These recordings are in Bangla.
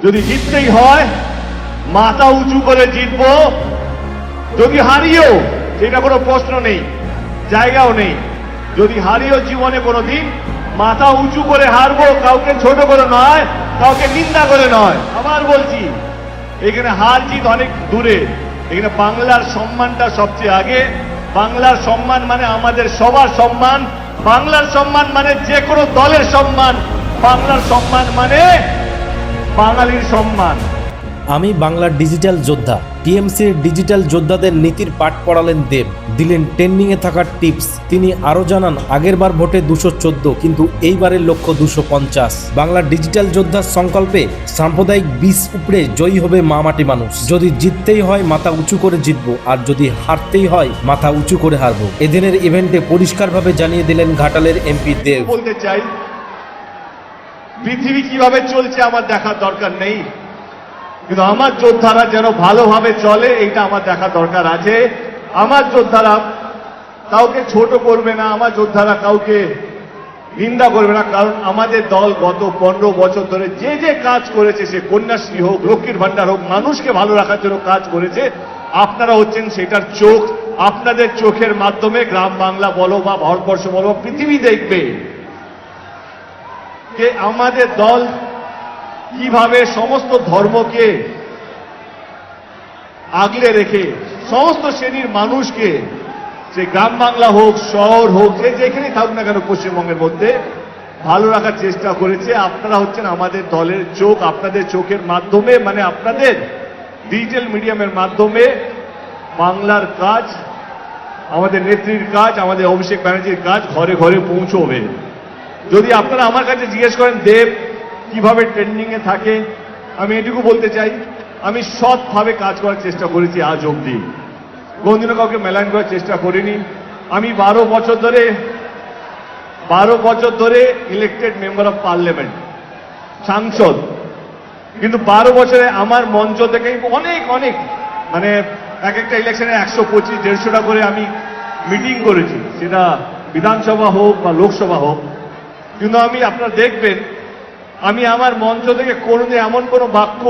যদি জিততেই হয় মাথা উঁচু করে জিতবো, যদি হারিও সেটা কোনো প্রশ্ন নেই, জায়গাও নেই। যদি হারিও জীবনে কোনোদিন মাথা উঁচু করে হারবো, কাউকে ছোট করে নয়, কাউকে নিন্দা করে নয়। আবার বলছি, এখানে হার জিত অনেক দূরে, এখানে বাংলার সম্মানটা সবচেয়ে আগে। বাংলার সম্মান মানে আমাদের সবার সম্মান, বাংলার সম্মান মানে যে কোনো দলের সম্মান, বাংলার সম্মান মানে বাঙালির সম্মান। আমি বাংলার ডিজিটাল যোদ্ধা। টিএমসির ডিজিটাল যোদ্ধাদের নীতির পাঠ পড়ালেন দেব, দিলেন ট্রেন্ডিংয়ে থাকার টিপস। তিনি আরও জানান, আগেরবার ভোটে 214, কিন্তু এইবারের লক্ষ্য 250। বাংলার ডিজিটাল যোদ্ধার সংকল্পে সাম্প্রদায়িক বিষ উপড়ে জয়ী হবে মা মাটি মানুষ। যদি জিততেই হয় মাথা উঁচু করে জিতবো, আর যদি হারতেই হয় মাথা উঁচু করে হারবো। এদিনের ইভেন্টে পরিষ্কারভাবে জানিয়ে দিলেন ঘাটালের এমপি দেব। বলতে চাই, পৃথিবী কিভাবে চলছে আমার দেখার দরকার নেই, কিন্তু আমার যোদ্ধারা যেন ভালোভাবে চলে এইটা আমার দেখার দরকার আছে। আমার যোদ্ধারা কাউকে ছোট করবে না, আমার যোদ্ধারা কাউকে নিন্দা করবে না, কারণ আমাদের দল গত 15 বছর ধরে যে যে কাজ করেছে, সে কন্যাশ্রী হোক, লক্ষ্মীর ভান্ডার হোক, মানুষকে ভালো রাখার জন্য কাজ করেছে। আপনারা হচ্ছেন সেটার চোখ। আপনাদের চোখের মাধ্যমে গ্রাম বাংলা বলো বা ভারতবর্ষ বলো, পৃথিবী দেখবে যে আমাদের দল কিভাবে সমস্ত ধর্মকে আগলে রেখে সমস্ত শ্রেণীর মানুষকে, সে গ্রাম বাংলা হোক, শহর হোক, যে যেখানেই থাকুক না কেন পশ্চিমবঙ্গের মধ্যে, ভালো রাখার চেষ্টা করেছে। আপনারা হচ্ছেন আমাদের দলের চোখ। আপনাদের চোখের মাধ্যমে, মানে আপনাদের ডিজিটাল মিডিয়ামের মাধ্যমে বাংলার কাজ, আমাদের নেত্রীর কাজ, আমাদের অভিষেক ব্যানার্জির কাজ ঘরে ঘরে পৌঁছবে। যদি আপনারা আমার কাছে জিজ্ঞেস করেন দেব কিভাবে ট্রেন্ডিং এ থাকে, আমি এটুকু বলতে চাই, আমি সৎভাবে কাজ করার চেষ্টা করেছি আজ অবধি, কোনদিনও কাউকে মেলাইন করার চেষ্টা করিনি। আমি 12 বছর ধরে ইলেক্টেড মেম্বার অফ পার্লামেন্ট, সাংসদ, কিন্তু 12 বছরে আমার মঞ্চ থেকে অনেক অনেক, মানে এক একটা ইলেকশনে 125-150টা করে আমি মিটিং করেছি, সেটা বিধানসভা হোক বা লোকসভা হোক। কিন্তু আমি, আপনারা দেখবেন, আমি আমার মঞ্চ থেকে কোনোদিন এমন কোনো বাক্য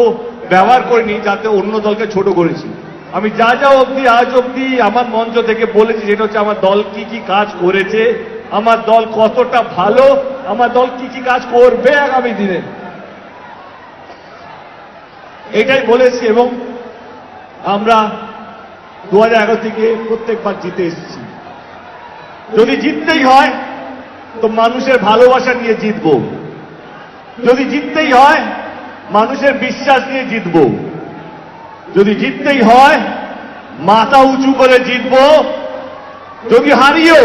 ব্যবহার করিনি যাতে অন্য দলকে ছোট করেছি। আমি যা যা অবধি আজ অবধি আমার মঞ্চ থেকে বলেছি, সেটা হচ্ছে আমার দল কি কি কাজ করেছে, আমার দল কতটা ভালো, আমার দল কি কি কাজ করবে আগামী দিনে, এটাই বলেছি। এবং আমরা 2011 থেকে প্রত্যেকবার জিতে এসেছি। যদি জিততেই হয় তো মানুষের ভালোবাসা নিয়ে জিতবো, যদি জিততেই হয় মানুষের বিশ্বাস নিয়ে জিতবো, যদি জিততেই হয় মাথা উঁচু করে জিতবো, যদি হারিও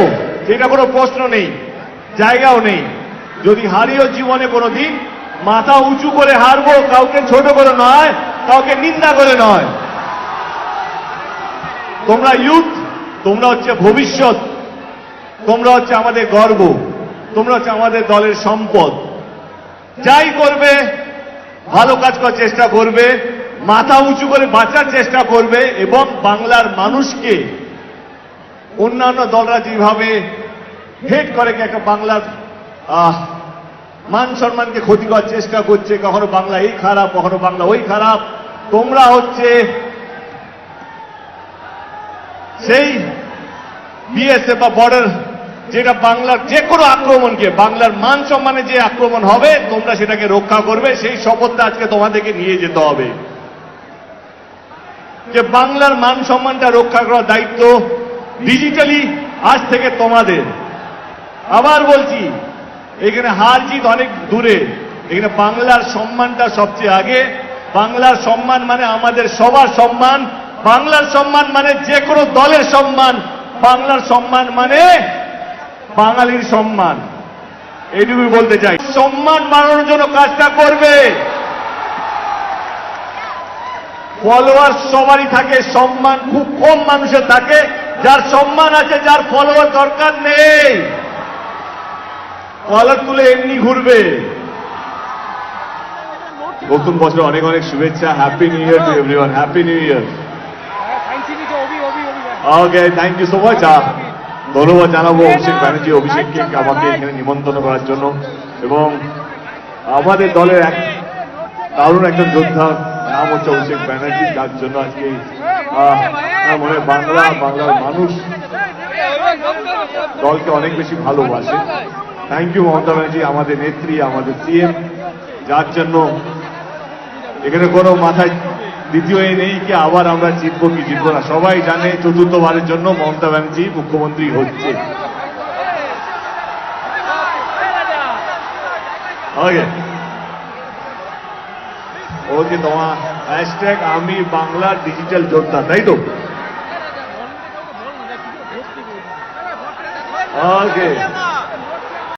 সেটা কোনো প্রশ্ন নেই, জায়গাও নেই। যদি হারিও জীবনে কোনোদিন মাথা উঁচু করে হারবো, কাউকে ছোট করে নয়, কাউকে নিন্দা করে নয়। তোমরা ইউথ, তোমরা হচ্ছে ভবিষ্যৎ, তোমরা হচ্ছে আমাদের গর্ব, তোমরা হচ্ছে আমাদের দলের সম্পদ। যাই করবে ভালো কাজ করার চেষ্টা করবে, মাথা উঁচু করে বাঁচার চেষ্টা করবে, এবং বাংলার মানুষকে অন্যান্য দলরা যেভাবে হেট করে, একটা বাংলার মান সম্মানকে ক্ষতি করার চেষ্টা করছে, কখনো বাংলা এই খারাপ, কখনো বাংলা ওই খারাপ, তোমরা হচ্ছে সেই বিএসএফ বা বর্ডার, যেটা বাংলার যে কোনো আক্রমণকে, বাংলার মান সম্মানে যে আক্রমণ হবে, তোমরা সেটাকে রক্ষা করবে। সেই শপথটা আজকে তোমাদেরকে নিয়ে যেতে হবে, যে বাংলার মান সম্মানটা রক্ষা করার দায়িত্ব ডিজিটালি আজ থেকে তোমাদের। আবার বলছি, এখানে হার জিত অনেক দূরে, এখানে বাংলার সম্মানটা সবচেয়ে আগে। বাংলার সম্মান মানে আমাদের সবার সম্মান, বাংলার সম্মান মানে যে কোনো দলের সম্মান, বাংলার সম্মান মানে বাঙালির সম্মান। এইটুকুই বলতে চাই। সম্মান বাড়ানোর জন্য কাজটা করবে। ফলোয়ার সবারই থাকে, সম্মান খুব কম মানুষের থাকে। যার সম্মান আছে, যার ফলোয়ার দরকার নেই, কলার তুলে এমনি ঘুরবে। নতুন বছর অনেক অনেক শুভেচ্ছা। Happy new year to everyone. Happy new year. Okay, thank you so much. ধন্যবাদ জানাবো অভিষেক ব্যানার্জি, অভিষেককে আমাকে এখানে নিমন্ত্রণ করার জন্য। এবং আমাদের দলের দারুণ একজন যোদ্ধা, নাম হচ্ছে অভিষেক ব্যানার্জি, যার জন্য আজকে আমার মনে হয় বাংলার মানুষ দলকে অনেক বেশি ভালোবাসে। থ্যাংক ইউ মমতা ব্যানার্জি, আমাদের নেত্রী, আমাদের সিএম, যার জন্য এখানে কোনো মাথায় দ্বিতীয় নেই কি আবার আমরা জিতবো কি জিতবো না। সবাই জানে চতুর্থবারের জন্য মমতা ব্যানার্জি মুখ্যমন্ত্রী হচ্ছে। ওকে, তোমার হ্যাশট্যাগ আমি বাংলার ডিজিটাল যোদ্ধা, তাই তো? ওকে।